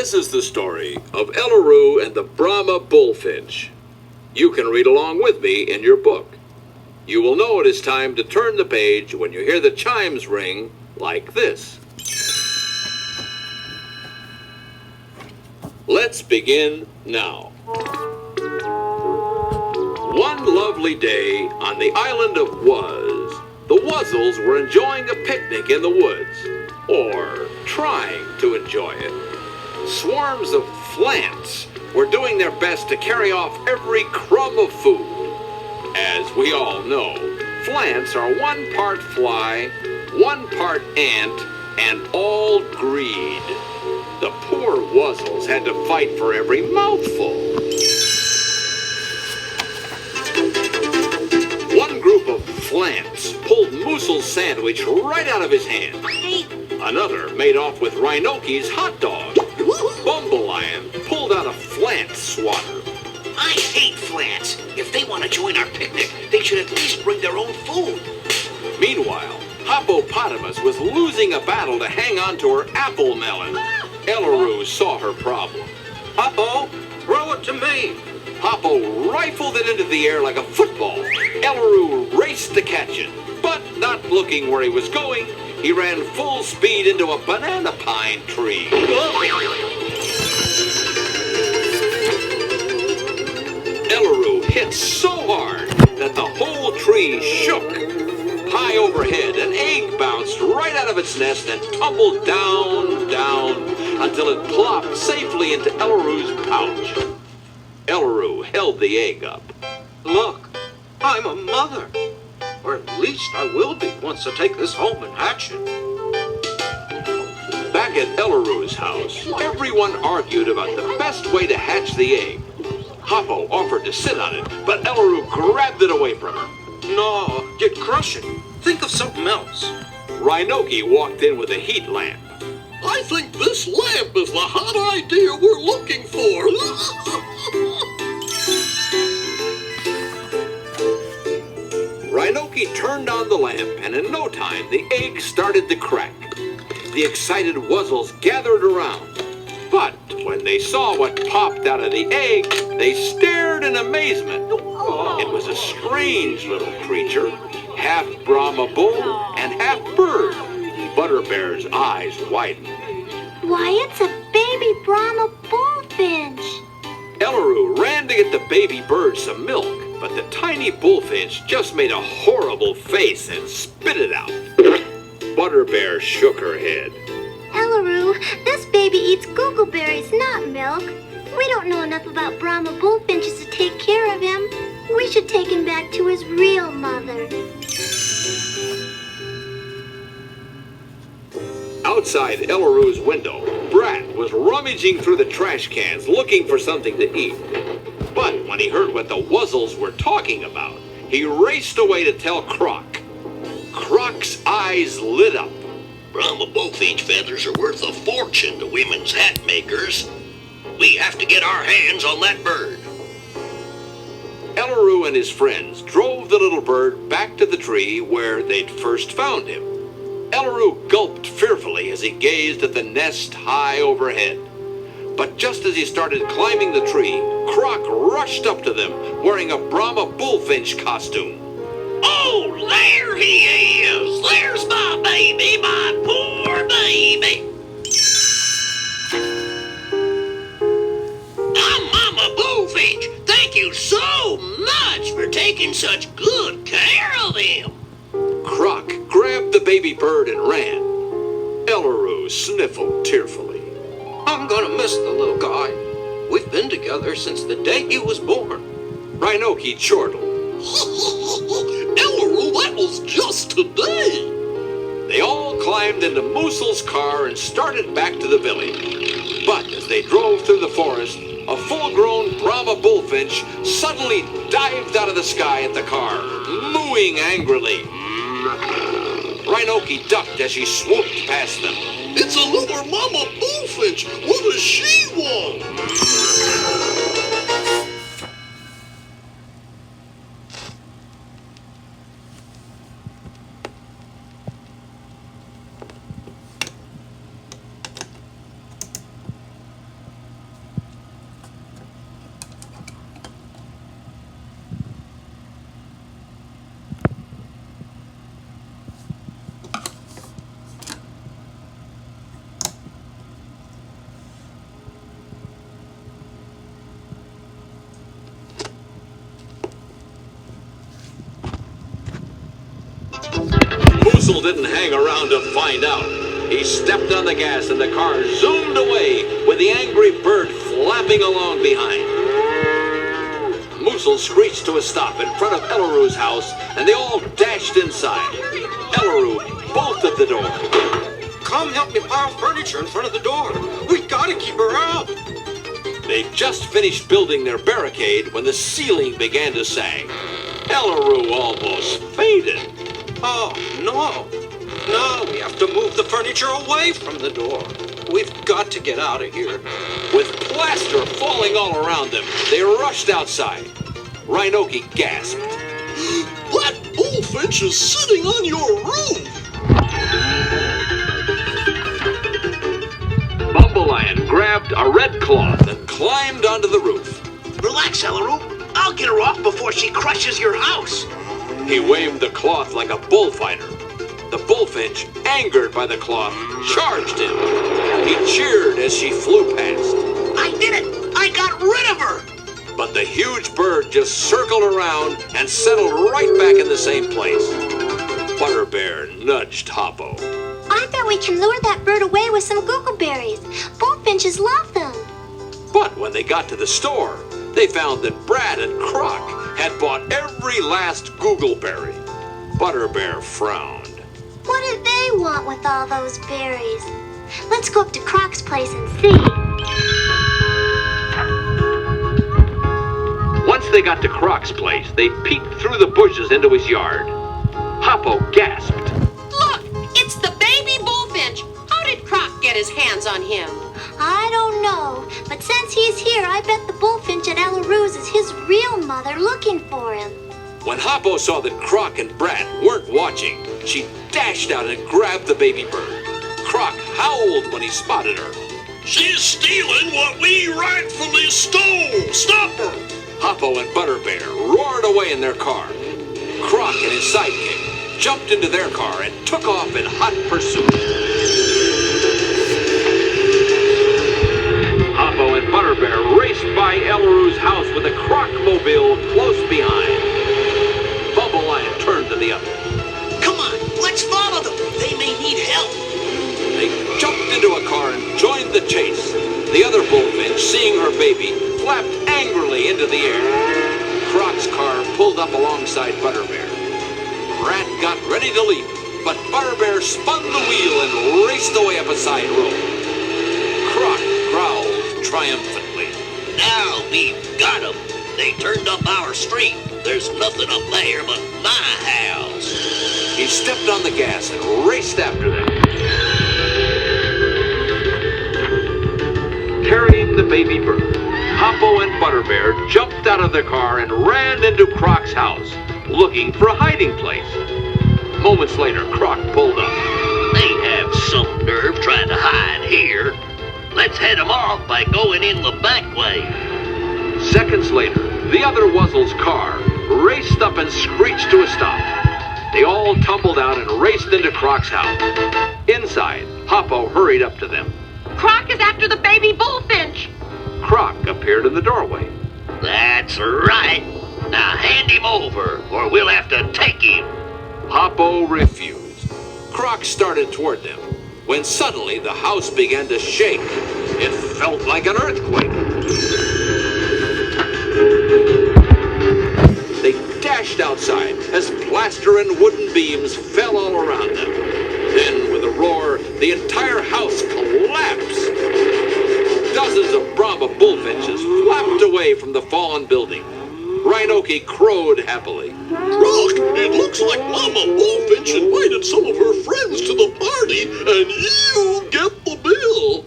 This is the story of Eleroo and the Brahma Bullfinch. You can read along with me in your book. You will know it is time to turn the page when you hear the chimes ring like this. Let's begin now. One lovely day on the island of Was, the Wuzzles were enjoying a picnic in the woods, or trying to enjoy it. Swarms of flants were doing their best to carry off every crumb of food. As we all know, flants are 1 part fly, 1 part ant, and all greed. The poor Wuzzles had to fight for every mouthful. One group of flants pulled Moosel's sandwich right out of his hand. Another made off with Rhinoki's hot dog. Bumblelion pulled out a flant swatter. I hate flants. If they want to join our picnic, they should at least bring their own food. Meanwhile, Hoppopotamus was losing a battle to hang on to her apple melon. Eleroo saw her problem. Hoppo, throw it to me. Hoppo rifled it into the air like a football. Eleroo raced to catch it, but not looking where he was going, he ran full speed into a banana pine tree. Eleroo hit so hard that the whole tree shook. High overhead, an egg bounced right out of its nest and tumbled down, down, until it plopped safely into Eleroo's pouch. Eleroo held the egg up. Look, I'm a mother. Or at least I will be once I take this home and hatch it. Back at Eleroo's house, everyone argued about the best way to hatch the egg. Hoppo offered to sit on it, but Eleroo grabbed it away from her. No, you'd crush it. Think of something else. Rhinoki walked in with a heat lamp. I think this lamp is the hot idea we're looking for. Rhinoki turned on the lamp, and in no time, the egg started to crack. The excited Wuzzles gathered around. But when they saw what popped out of the egg, they stared in amazement. It was a strange little creature, half Brahma bull and half bird. Butterbear's eyes widened. Why, it's a baby Brahma Bullfinch. Eleroo ran to get the baby bird some milk, but the tiny bullfinch just made a horrible face and spit it out. Butterbear shook her head. Eleroo, this baby eats googleberries, not milk. We don't know enough about Brahma Bullfinches to take care of him. We should take him back to his real mother. Outside Eleroo's window, Brat was rummaging through the trash cans looking for something to eat. But when he heard what the Wuzzles were talking about, he raced away to tell Croc. Croc's eyes lit up. Brahma bullfinch feathers are worth a fortune to women's hat makers. We have to get our hands on that bird. Eleroo and his friends drove the little bird back to the tree where they'd first found him. Eleroo gulped fearfully as he gazed at the nest high overhead. But just as he started climbing the tree, Croc rushed up to them, wearing a Brahma Bullfinch costume. Oh, there he is! There's my baby, my poor baby! I'm Mama Bullfinch. Thank you so much for taking such good care of him. Croc grabbed the baby bird and ran. Eleroo sniffled tearfully. I'm gonna miss the little guy. We've been together since the day he was born. Rhinoki chortled. Eleroo, that was just today. They all climbed into Moosel's car and started back to the village. But as they drove through the forest, a full-grown Brahma Bullfinch suddenly dived out of the sky at the car, mooing angrily. Rhinoki ducked as she swooped past them. It's a little Mama Bullfinch. What does she want? Moosel didn't hang around to find out. He stepped on the gas and the car zoomed away with the angry bird flapping along behind. Moosel screeched to a stop in front of Eleroo's house, and they all dashed inside. Eleroo bolted the door. Come help me pile furniture in front of the door. We gotta keep her out. They just finished building their barricade when the ceiling began to sag. Eleroo almost fainted. Oh, no. No, we have to move the furniture away from the door. We've got to get out of here. With plaster falling all around them, they rushed outside. Rhinoki gasped. That bullfinch is sitting on your roof! Bumbleion grabbed a red cloth and climbed onto the roof. Relax, Eleroo. I'll get her off before she crushes your house. He waved the cloth like a bullfighter. The bullfinch, angered by the cloth, charged him. He cheered as she flew past. I did it! I got rid of her! But the huge bird just circled around and settled right back in the same place. Butterbear nudged Hoppo. I bet we can lure that bird away with some googleberries. Bullfinches love them. But when they got to the store, they found that Brad and Croc had bought every last googleberry. Butterbear frowned. What do they want with all those berries? Let's go up to Croc's place and see. Once they got to Croc's place, they peeked through the bushes into his yard. Hoppo gasped. Look, it's the baby bullfinch. How did Croc get his hands on him? I don't know, but since he's here, I bet the bullfinch at Eleroo's is his real mother looking for him. When Hoppo saw that Croc and Brad weren't watching, she dashed out and grabbed the baby bird. Croc howled when he spotted her. She's stealing what we rightfully stole! Stop her! Hoppo and Butterbear roared away in their car. Croc and his sidekick jumped into their car and took off in hot pursuit. Hoppo and Butterbear raced by Eleroo's house with the Croc-mobile close behind. Bumbleion turned to the others. Come on, let's follow them. They may need help. They jumped into a car and joined the chase. The other bullfinch, seeing her baby, flapped angrily into the air. Croc's car pulled up alongside Butterbear. Brad got ready to leap, but Butterbear spun the wheel and raced away up a side road. Croc growled triumphantly. Now we've got them. They turned up our street. There's nothing up there but my house. He stepped on the gas and raced after them. Carrying the baby bird, Hoppo and Butterbear jumped out of their car and ran into Croc's house, looking for a hiding place. Moments later, Croc pulled up. They have some nerve trying to hide here. Let's head them off by going in the back way. Seconds later, the other Wuzzle's car raced up and screeched to a stop. They all tumbled out and raced into Croc's house. Inside, Hoppo hurried up to them. Croc is after the baby bullfinch. Croc appeared in the doorway. That's right. Now hand him over, or we'll have to take him. Hoppo refused. Croc started toward them, when suddenly the house began to shake. It felt like an earthquake. They dashed outside as plaster and wooden beams fell all around them. Then, with a roar, the entire house collapsed. Dozens of Brahma bullfinches flapped away from the fallen building. Rhinoki crowed happily. Croc, it looks like Mama Bullfinch invited some of her friends to the party, and you get the bill.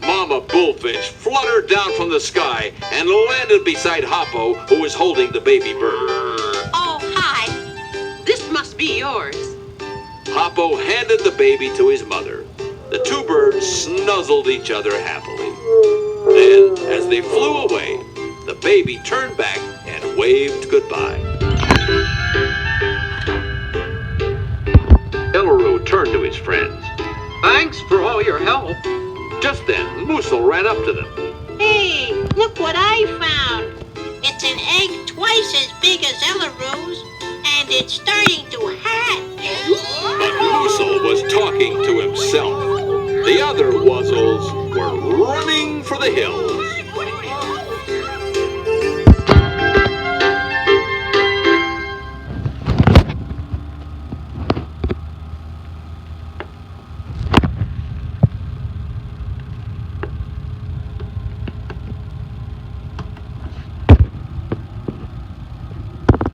Mama Bullfinch fluttered down from the sky and landed beside Hoppo, who was holding the baby bird. Oh, hi. This must be yours. Hoppo handed the baby to his mother. The two birds snuzzled each other happily. Then, as they flew away, the baby turned back and waved goodbye. Eleroo turned to his friends. Thanks for all your help. Just then, Moosel ran up to them. Hey, look what I found. It's an egg twice as big as Eleroo's, and it's starting to hatch. But Moosel was talking to himself. The other Wuzzles were running for the hills.